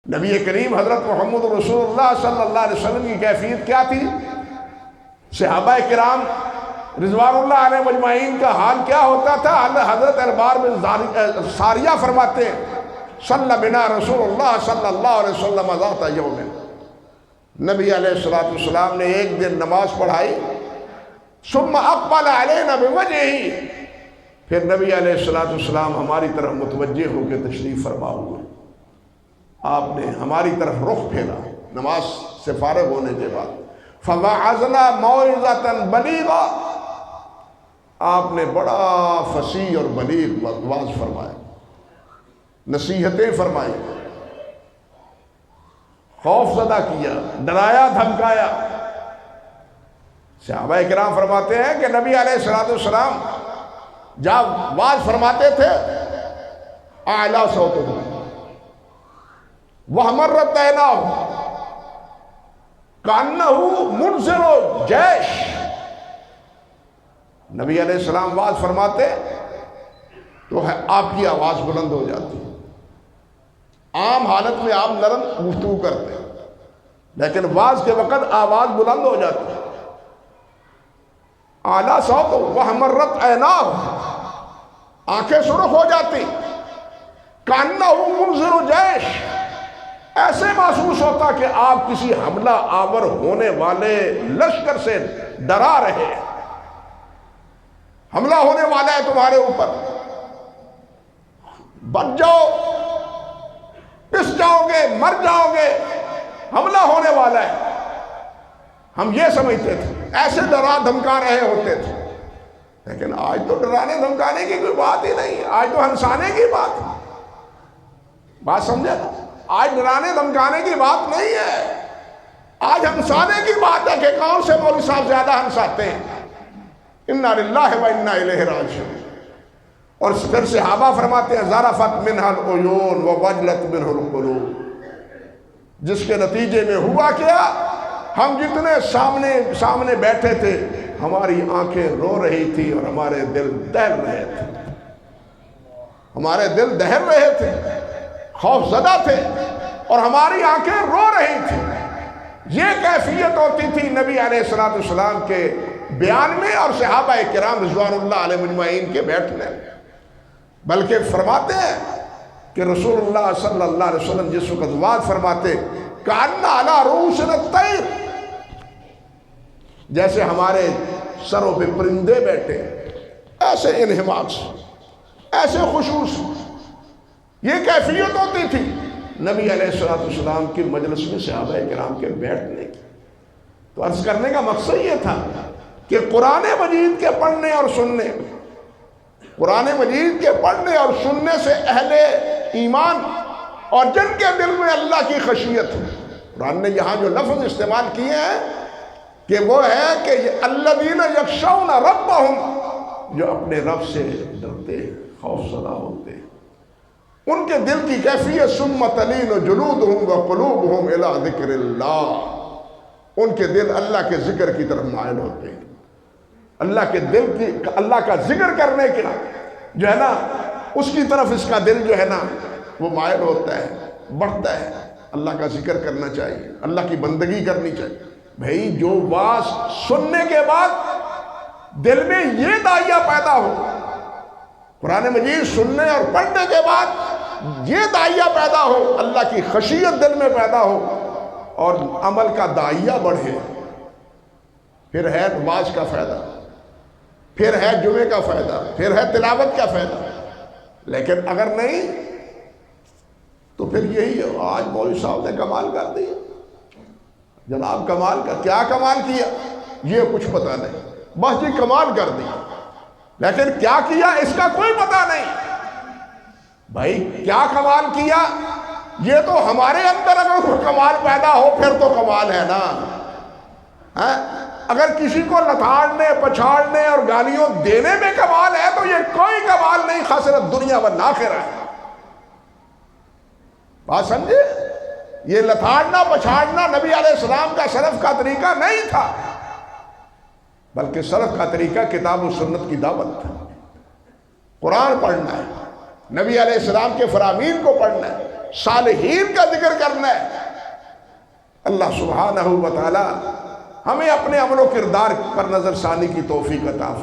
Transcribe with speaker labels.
Speaker 1: نبی کریم حضرت محمد رسول اللہ صلی اللہ علیہ وسلم کی کیفیت کیا تھی؟ صحابہ کرام رضوان اللہ علیہ مجمعین کا حال کیا ہوتا تھا؟ حضرت اربار بن ساریہ فرماتے ہیں صلی بنا رسول اللہ صلی اللہ علیہ وسلم ذات یوم، نبی علیہ السلام نے ایک دن نماز پڑھائی، ثم اقبل علینا بوجہہ، پھر نبی علیہ السلام ہماری طرف متوجہ ہو کے تشریف فرما ہوئے، آپ نے ہماری طرف رخ پھیرا نماز سے فارغ ہونے کے بعد، فوعظنا موعظۃ بلیغہ، آپ نے بڑا فصیح اور بلیغ واعظ فرمایا، نصیحتیں فرمائی، خوف زدہ کیا، ڈرایا دھمکایا۔ صحابہ کرام فرماتے ہیں کہ نبی علیہ السلام جب واعظ فرماتے تھے اعلیٰ صوت وَحْمَرَّتْ عَيْنَاهُ كَأَنَّهُ مُنذِرُ جَيْشٍ، نبی علیہ السلام واعظ فرماتے تو آپ کی آواز بلند ہو جاتی، عام حالت میں آپ نرم گفتگو کرتے لیکن واعظ کے وقت آواز بلند ہو جاتی، اعلیٰ صوت وَحْمَرَّتْ عَيْنَاهُ، آنکھیں سرخ ہو جاتی، كَأَنَّهُ مُنذِرُ جَيْشٍ، ایسے محسوس ہوتا کہ آپ کسی حملہ آور ہونے والے لشکر سے ڈرا رہے ہیں، حملہ ہونے والا ہے تمہارے اوپر، بچ جاؤ، پس جاؤ گے، مر جاؤ گے، حملہ ہونے والا ہے۔ ہم یہ سمجھتے تھے، ایسے ڈرا دھمکا رہے ہوتے تھے، لیکن آج تو ڈرانے دھمکانے کی کوئی بات ہی نہیں، آج تو ہنسانے کی بات سمجھے نا؟ آج ڈرانے دھمکانے کی بات نہیں ہے، آج ہنسانے کی بات ہے کہ کون سے مولوی صاحب زیادہ ہنساتے ہیں۔ انا للہ و انا الیہ راجعون۔ اور پھر صحابہ فرماتے ہیں ذرفت منہ العیون ووجلت منہ القلوب، جس کے نتیجے میں ہوا کیا، ہم جتنے سامنے بیٹھے تھے ہماری آنکھیں رو رہی تھی اور ہمارے دل دہل رہے تھے، ہمارے دل دہل رہے تھے، خوف زدہ تھے اور ہماری آنکھیں رو رہی تھی۔ یہ کیفیت ہوتی تھی نبی علیہ السلام کے بیان میں اور صحابہ کرام رضوان اللہ علیہ مجمعین کے بیٹھنے میں۔ بلکہ فرماتے ہیں کہ رسول اللہ صلی اللہ علیہ وسلم جس وقت واعظ فرماتے کأن علی رؤوسنا الطیر، جیسے ہمارے سروں پہ پرندے بیٹھے، ایسے انہماک سے، ایسے خشوع سے، یہ کیفیت ہوتی تھی نبی علیہ السلام کی مجلس میں صحابہ کرام کے بیٹھنے کی۔ تو عرض کرنے کا مقصد یہ تھا کہ قرآن مجید کے پڑھنے اور سننے، قرآن مجید کے پڑھنے اور سننے سے اہل ایمان اور جن کے دل میں اللہ کی خشیت ہے، قرآن نے یہاں جو لفظ استعمال کیے ہیں کہ وہ ہے کہ الذین یخشون ربہم، جو اپنے رب سے ڈرتے خوف زدہ ہوتے، ان کے دل کی کیفیت ثم تلین جلودہم وقلوبہم الی ذکر اللہ، ان کے دل اللہ کے ذکر کی طرف مائل ہوتے ہیں، اللہ کے دل کی، اللہ کا ذکر کرنے کے جو ہے نا اس کی طرف اس کا دل جو ہے نا وہ مائل ہوتا ہے، بڑھتا ہے، اللہ کا ذکر کرنا چاہیے، اللہ کی بندگی کرنی چاہیے۔ بھئی جو واعظ سننے کے بعد دل میں یہ داعیہ پیدا ہو، قرآن مجید سننے اور پڑھنے کے بعد یہ داعیہ پیدا ہو، اللہ کی خشیت دل میں پیدا ہو اور عمل کا داعیہ بڑھے، پھر ہے نماز کا فائدہ، پھر ہے جمعے کا فائدہ، پھر ہے تلاوت کا فائدہ۔ لیکن اگر نہیں تو پھر یہی ہے، آج مولوی صاحب نے کمال کر دیا، جناب کمال کا کیا کمال کیا یہ کچھ پتہ نہیں، بس جی کمال کر دیا، لیکن کیا کیا اس کا کوئی پتہ نہیں۔ بھائی کیا کمال کیا، یہ تو ہمارے اندر اگر کوئی کمال پیدا ہو پھر تو کمال ہے نا۔ اگر کسی کو لتاڑنے، پچھاڑنے اور گالیوں دینے میں کمال ہے تو یہ کوئی کمال نہیں، خسرت دنیا والآخرہ ہے۔ بات سمجھے؟ یہ لتاڑنا پچھاڑنا نبی علیہ السلام کا سلف کا طریقہ نہیں تھا، بلکہ سلف کا طریقہ کتاب و سنت کی دعوت تھا۔ قرآن پڑھنا ہے، نبی علیہ السلام کے فرامین کو پڑھنا ہے، صالحین کا ذکر کرنا ہے۔ اللہ سبحانہ و تعالی ہمیں اپنے عمل و کردار پر نظر ثانی کی توفیق عطا فرمائے۔